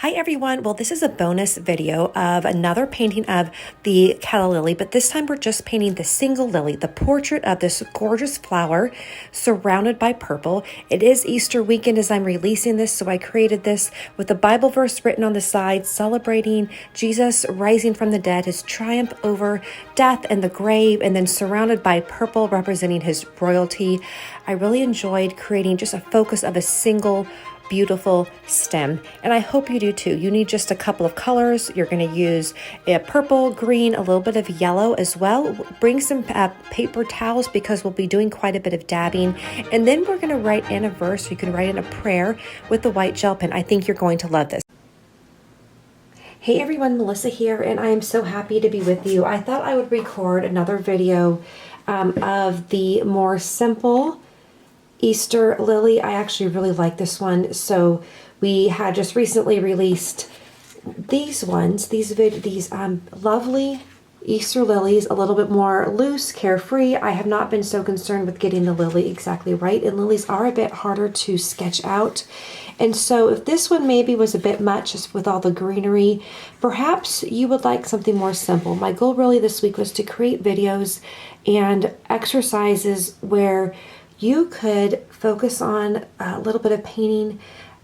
Hi everyone, well this is a bonus video of another painting of the calla lily, but this time we're just painting the single lily, the portrait of this gorgeous flower surrounded by purple. It is Easter weekend as I'm releasing this, so I created this with a Bible verse written on the side celebrating Jesus rising from the dead, his triumph over death and the grave, and then surrounded by purple representing his royalty. I really enjoyed creating just a focus of a single beautiful stem, and I hope you do too. You need just a couple of colors. You're going to use a purple, green, a little bit of yellow as well. Bring some paper towels because we'll be doing quite a bit of dabbing, and then we're going to write in a verse. You can write in a prayer with the white gel pen. I think you're going to love this. Hey everyone, Melissa here, and I am so happy to be with you. I thought I would record another video of the more simple Easter lily. I actually really like this one. So we had just recently released these ones, these lovely Easter lilies, a little bit more loose, carefree. I have not been so concerned with getting the lily exactly right, and lilies are a bit harder to sketch out. And so if this one maybe was a bit much just with all the greenery, perhaps you would like something more simple. My goal really this week was to create videos and exercises where you could focus on a little bit of painting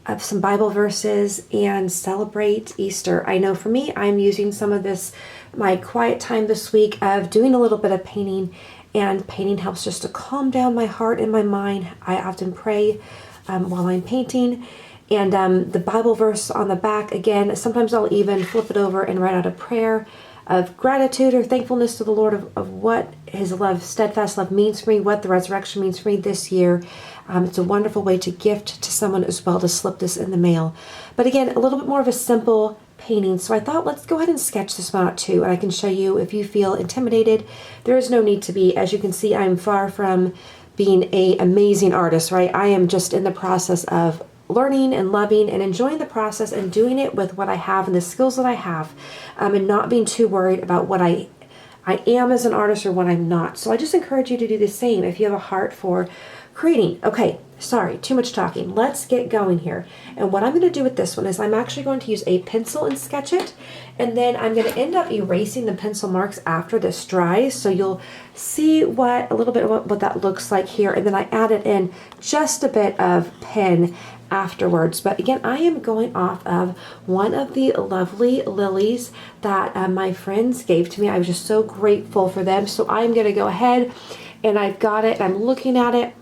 of some Bible verses and celebrate Easter. I know for me, I'm using some of this, my quiet time this week of doing a little bit of painting, and painting helps just to calm down my heart and my mind. I often pray while I'm painting, and the Bible verse on the back, again, sometimes I'll even flip it over and write out a prayer of gratitude or thankfulness to the Lord of what his love, steadfast love means for me, what the resurrection means for me this year. It's a wonderful way to gift to someone as well, to slip this in the mail. But again, a little bit more of a simple painting. So I thought, let's go ahead and sketch this one out too. And I can show you if you feel intimidated. There is no need to be. As you can see, I'm far from being an amazing artist, right? I am just in the process of learning and loving and enjoying the process and doing it with what I have and the skills that I have, and not being too worried about what I am as an artist or what I'm not. So I just encourage you to do the same if you have a heart for creating. Okay, sorry, too much talking. Let's get going here. And what I'm going to do with this one is I'm actually going to use a pencil and sketch it, and then I'm going to end up erasing the pencil marks after this dries, so you'll see a little bit of what that looks like here, and then I added in just a bit of pen afterwards. But again, I am going off of one of the lovely lilies that my friends gave to me. I was just so grateful for them. So I'm going to go ahead, and I've got it, I'm looking at it,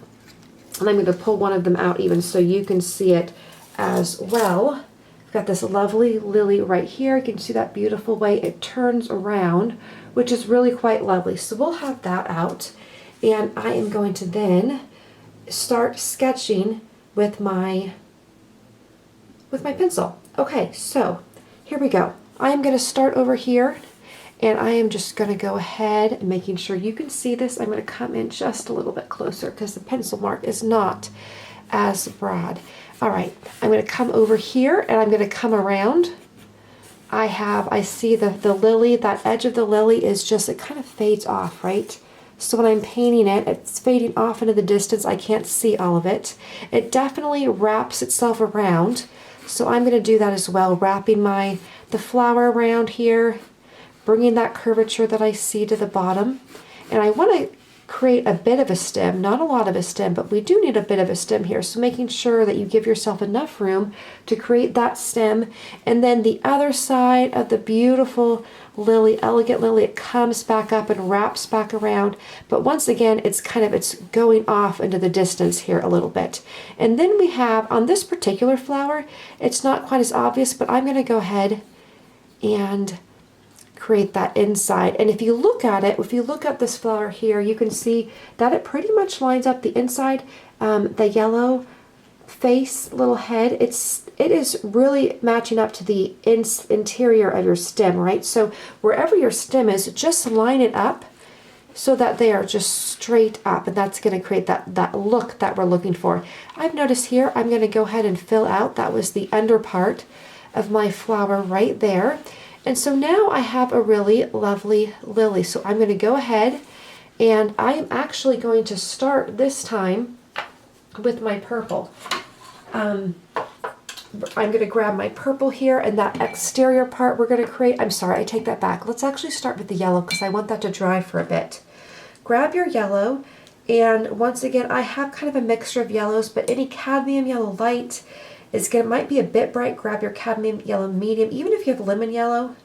and I'm going to pull one of them out even so you can see it as well. I've got this lovely lily right here. You can see that beautiful way it turns around, which is really quite lovely. So we'll have that out, and I am going to then start sketching with my pencil. Okay, so here we go. I am going to start over here, and I am just going to go ahead and making sure you can see this. I'm going to come in just a little bit closer because the pencil mark is not as broad. All right, I'm going to come over here, and I'm going to come around. I see the lily, that edge of the lily is just, it kind of fades off, right? So when I'm painting it, it's fading off into the distance. I can't see all of it. It definitely wraps itself around. So I'm going to do that as well, wrapping the flower around here, bringing that curvature that I see to the bottom. And I want to create a bit of a stem, not a lot of a stem, but we do need a bit of a stem here. So making sure that you give yourself enough room to create that stem. And then the other side of the beautiful lily, elegant lily, it comes back up and wraps back around. But once again, it's going off into the distance here a little bit. And then we have, on this particular flower, it's not quite as obvious, but I'm going to go ahead and create that inside. And if you look at it, if you look at this flower here, you can see that it pretty much lines up the inside, the yellow face, little head. It is really matching up to the interior of your stem, right? So wherever your stem is, just line it up so that they are just straight up, and that's going to create that look that we're looking for. I've noticed here, I'm going to go ahead and fill out, that was the under part of my flower right there. And so now I have a really lovely lily. So I'm going to go ahead, and I am actually going to start this time with my purple. I'm going to grab my purple here, and that exterior part we're going to create. I'm sorry, I take that back. Let's actually start with the yellow because I want that to dry for a bit. Grab your yellow, and once again, I have kind of a mixture of yellows, but any cadmium yellow light might be a bit bright. Grab your cadmium yellow medium. Even if you have lemon yellow,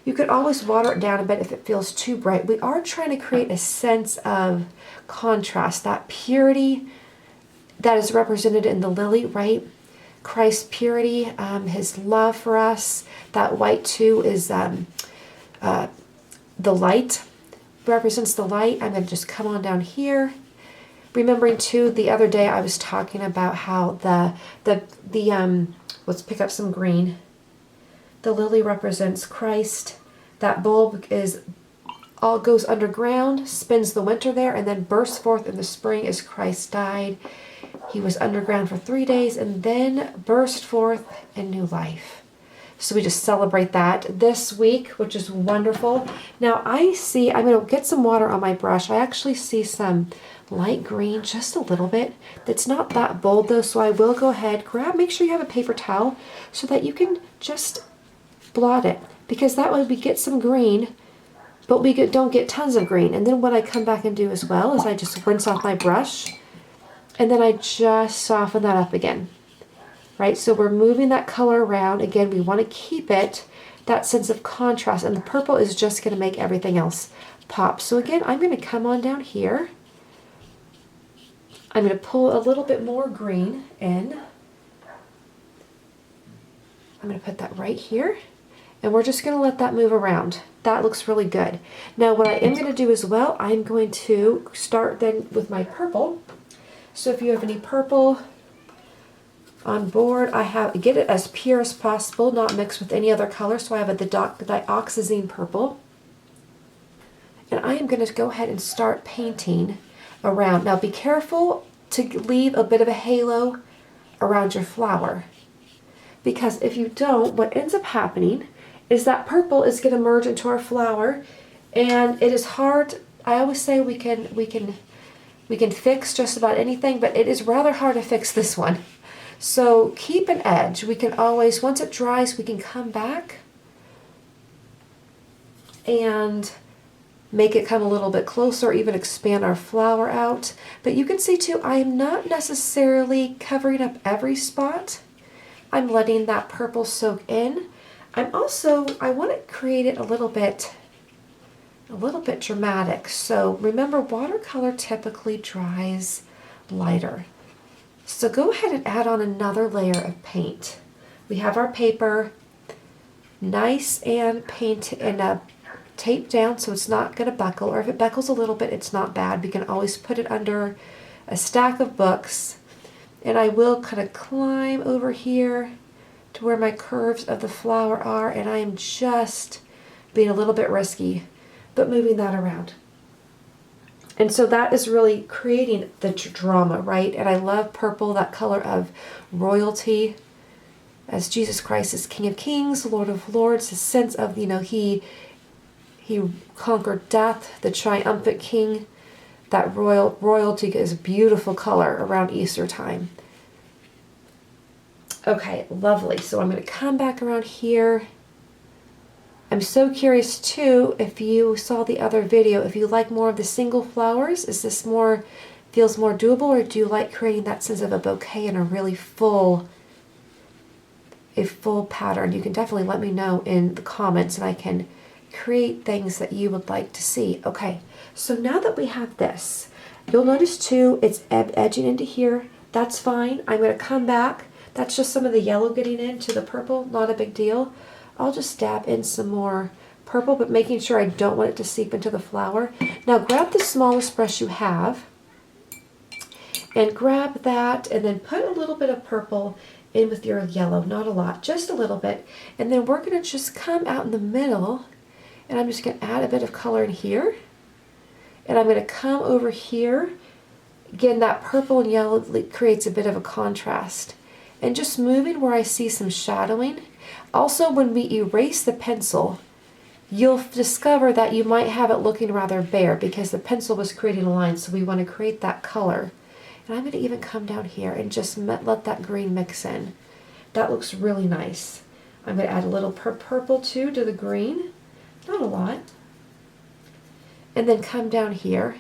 you could always water it down a bit if it feels too bright. We are trying to create a sense of contrast, that purity that is represented in the lily, right? Christ's purity, his love for us. That white too is the light, represents the light. I'm going to just come on down here. Remembering too, the other day I was talking about how let's pick up some green. The lily represents Christ. That bulb goes underground, spends the winter there, and then bursts forth in the spring as Christ died. He was underground for 3 days and then burst forth in new life. So we just celebrate that this week, which is wonderful. Now I'm going to get some water on my brush. I actually see some light green, just a little bit. That's not that bold though, so I will go ahead, make sure you have a paper towel so that you can just blot it, because that way we get some green, but we don't get tons of green. And then what I come back and do as well is I just rinse off my brush, and then I just soften that up again, right? So we're moving that color around. Again, we want to keep that sense of contrast, and the purple is just going to make everything else pop. So again, I'm going to come on down here. I'm going to pull a little bit more green in. I'm going to put that right here, and we're just going to let that move around. That looks really good. Now what I am going to do as well, I'm going to start then with my purple. So if you have any purple on board, get it as pure as possible, not mixed with any other color. So I have the dioxazine purple. And I am going to go ahead and start painting around. Now be careful to leave a bit of a halo around your flower, because if you don't, what ends up happening is that purple is going to merge into our flower, and it is hard. I always say we can fix just about anything, but it is rather hard to fix this one. So keep an edge. We can always, once it dries, we can come back and make it come a little bit closer, or even expand our flower out. But you can see too, I am not necessarily covering up every spot. I'm letting that purple soak in. I want to create it a little bit dramatic. So remember, watercolor typically dries lighter. So go ahead and add on another layer of paint. We have our paper, nice and taped down so it's not going to buckle, or if it buckles a little bit, it's not bad. We can always put it under a stack of books. And I will kind of climb over here to where my curves of the flower are, and I am just being a little bit risky, but moving that around. And so that is really creating the drama, right? And I love purple, that color of royalty, as Jesus Christ is King of Kings, Lord of Lords, a sense of, he conquered death, the triumphant King. That royalty is a beautiful color around Easter time. Okay, lovely. So I'm going to come back around here. I'm so curious too, if you saw the other video, if you like more of the single flowers, is this feels more doable, or do you like creating that sense of a bouquet and a really full pattern? You can definitely let me know in the comments, and I can create things that you would like to see. Okay, so now that we have this, you'll notice too, it's edging into here. That's fine. I'm going to come back. That's just some of the yellow getting into the purple, not a big deal. I'll just dab in some more purple, but making sure I don't want it to seep into the flower. Now grab the smallest brush you have, and grab that, and then put a little bit of purple in with your yellow, not a lot, just a little bit. And then we're going to just come out in the middle, and I'm just going to add a bit of color in here. And I'm going to come over here. Again, that purple and yellow creates a bit of a contrast. And just moving where I see some shadowing. Also, when we erase the pencil, you'll discover that you might have it looking rather bare because the pencil was creating a line, so we want to create that color. And I'm going to even come down here and just let that green mix in. That looks really nice. I'm going to add a little purple too to the green. Not a lot. And then come down here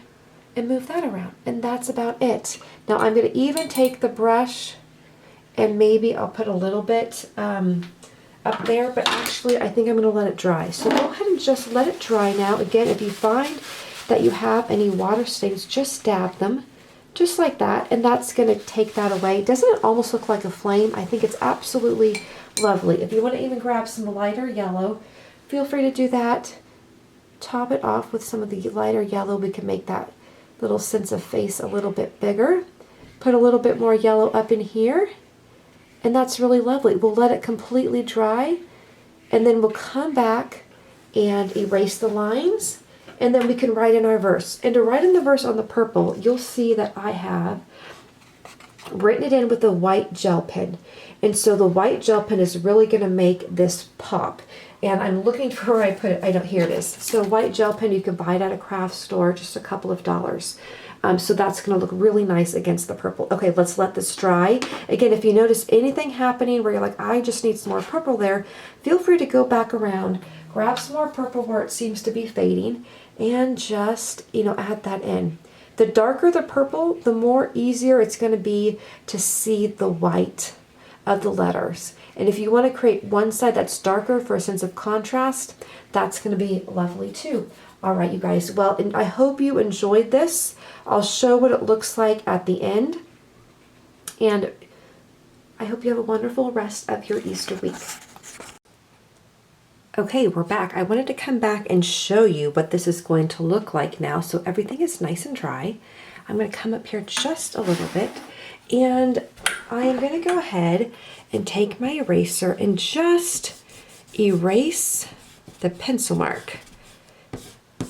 and move that around. And that's about it. Now I'm going to even take the brush and maybe I'll put a little bit up there, but actually I think I'm going to let it dry. So go ahead and just let it dry now. Again, if you find that you have any water stains, just dab them, just like that, and that's going to take that away. Doesn't it almost look like a flame? I think it's absolutely lovely. If you want to even grab some lighter yellow, feel free to do that. Top it off with some of the lighter yellow. We can make that little sense of face a little bit bigger. Put a little bit more yellow up in here. And that's really lovely. We'll let it completely dry, and then we'll come back and erase the lines, and then we can write in our verse. And to write in the verse on the purple, you'll see that I have written it in with a white gel pen. And so the white gel pen is really going to make this pop. And I'm looking for where I put it. Here it is. So white gel pen, you can buy it at a craft store, just a couple of dollars. So that's going to look really nice against the purple. Okay, let's let this dry. Again, if you notice anything happening where you're like, I just need some more purple there, feel free to go back around, grab some more purple where it seems to be fading, and just, add that in. The darker the purple, the more easier it's going to be to see the white of the letters. And if you want to create one side that's darker for a sense of contrast, that's going to be lovely too. All right, you guys. Well, and I hope you enjoyed this. I'll show what it looks like at the end. And I hope you have a wonderful rest of your Easter week. Okay, we're back. I wanted to come back and show you what this is going to look like now. So everything is nice and dry. I'm going to come up here just a little bit. And I am going to go ahead and take my eraser and just erase the pencil mark.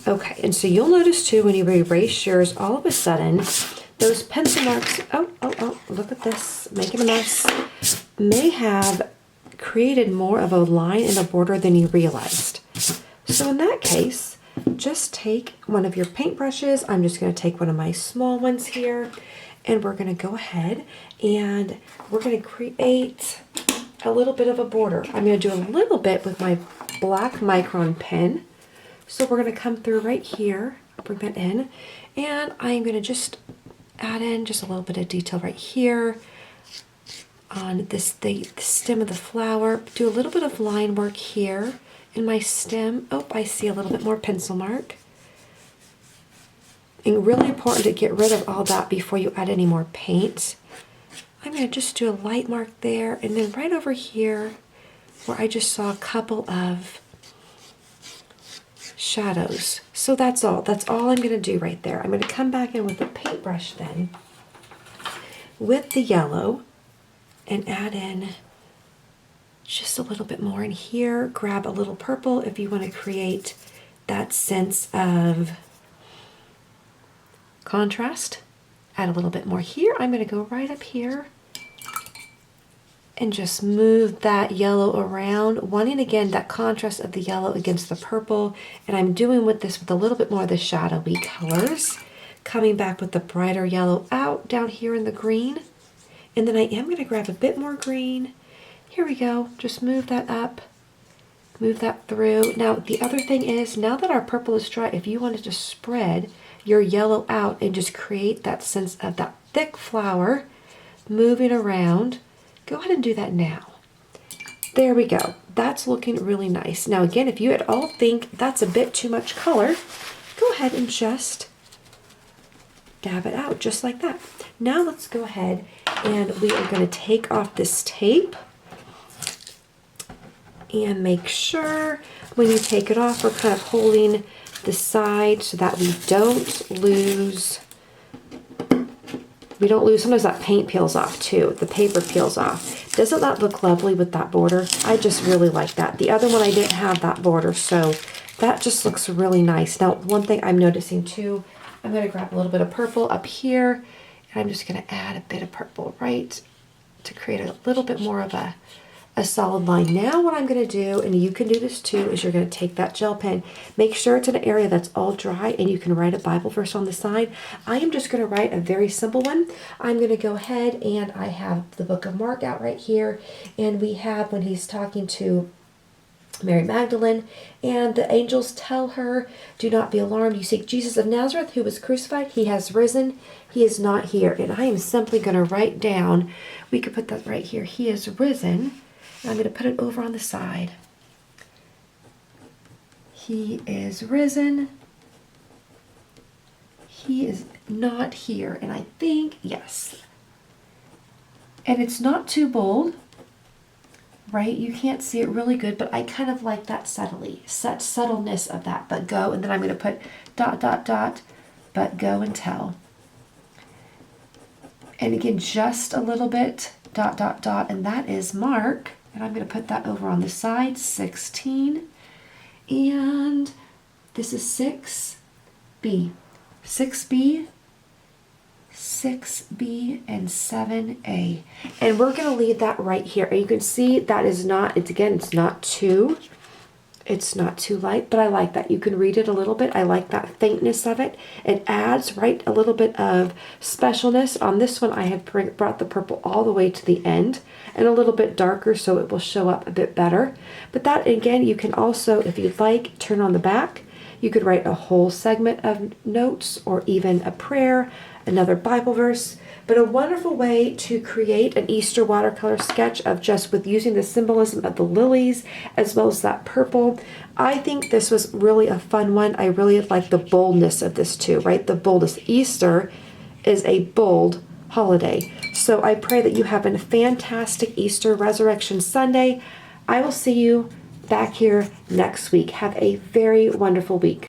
Okay, and so you'll notice too when you erase yours, all of a sudden, those pencil marks, oh, look at this, making a mess, may have created more of a line and a border than you realized. So in that case, just take one of your paintbrushes. I'm just going to take one of my small ones here, and we're going to go ahead and we're going to create a little bit of a border. I'm going to do a little bit with my black micron pen. So we're going to come through right here, bring that in, and I'm going to just add in just a little bit of detail right here on the stem of the flower. Do a little bit of line work here in my stem. Oh, I see a little bit more pencil mark. And really important to get rid of all that before you add any more paint. I'm going to just do a light mark there, and then right over here where I just saw a couple of shadows. So that's all I'm going to do right there. I'm going to come back in with the paintbrush then with the yellow and add in just a little bit more in here. Grab a little purple if you want to create that sense of contrast. Add a little bit more here. I'm going to go right up here and just move that yellow around, wanting again that contrast of the yellow against the purple. And I'm doing with this with a little bit more of the shadowy colors, coming back with the brighter yellow out down here in the green. And then I am going to grab a bit more green. Here we go. Just move that up, move that through. Now the other thing is, now that our purple is dry, if you wanted to spread your yellow out and just create that sense of that thick flower moving around, go ahead and do that now. There we go. That's looking really nice. Now again, if you at all think that's a bit too much color, go ahead and just dab it out just like that. Now let's go ahead and we are going to take off this tape and make sure when you take it off, we're kind of holding the side so that we don't lose. Sometimes that paint peels off too. The paper peels off. Doesn't that look lovely with that border? I just really like that. The other one I didn't have that border, so that just looks really nice. Now, one thing I'm noticing too, I'm going to grab a little bit of purple up here, and I'm just going to add a bit of purple right to create a little bit more of a a solid line. Now what I'm going to do, and you can do this too, is you're going to take that gel pen, make sure it's in an area that's all dry, and you can write a Bible verse on the side. I am just going to write a very simple one. I'm going to go ahead, and I have the book of Mark out right here, and we have when he's talking to Mary Magdalene, and the angels tell her, do not be alarmed. You seek Jesus of Nazareth, who was crucified. He has risen. He is not here. And I am simply going to write down, we could put that right here. He is risen. And I'm going to put it over on the side. He is risen. He is not here. And I think, yes. And it's not too bold. Right? You can't see it really good, but I kind of like that subtleness of that. But go, and then I'm going to put ... but go and tell. And again, just a little bit ... and that is Mark. And I'm going to put that over on the side, 16. And this is 6B. 6B, 6B, and 7A. And we're going to leave that right here. And you can see that is not, it's not too light, but I like that. You can read it a little bit. I like that faintness of it. It adds, right, a little bit of specialness. On this one, I have brought the purple all the way to the end and a little bit darker so it will show up a bit better. But that, again, you can also, if you'd like, turn on the back. You could write a whole segment of notes or even a prayer, another Bible verse, but a wonderful way to create an Easter watercolor sketch of just with using the symbolism of the lilies as well as that purple. I think this was really a fun one. I really like the boldness of this too, right? The boldness. Easter is a bold holiday. So I pray that you have a fantastic Easter Resurrection Sunday. I will see you back here next week. Have a very wonderful week.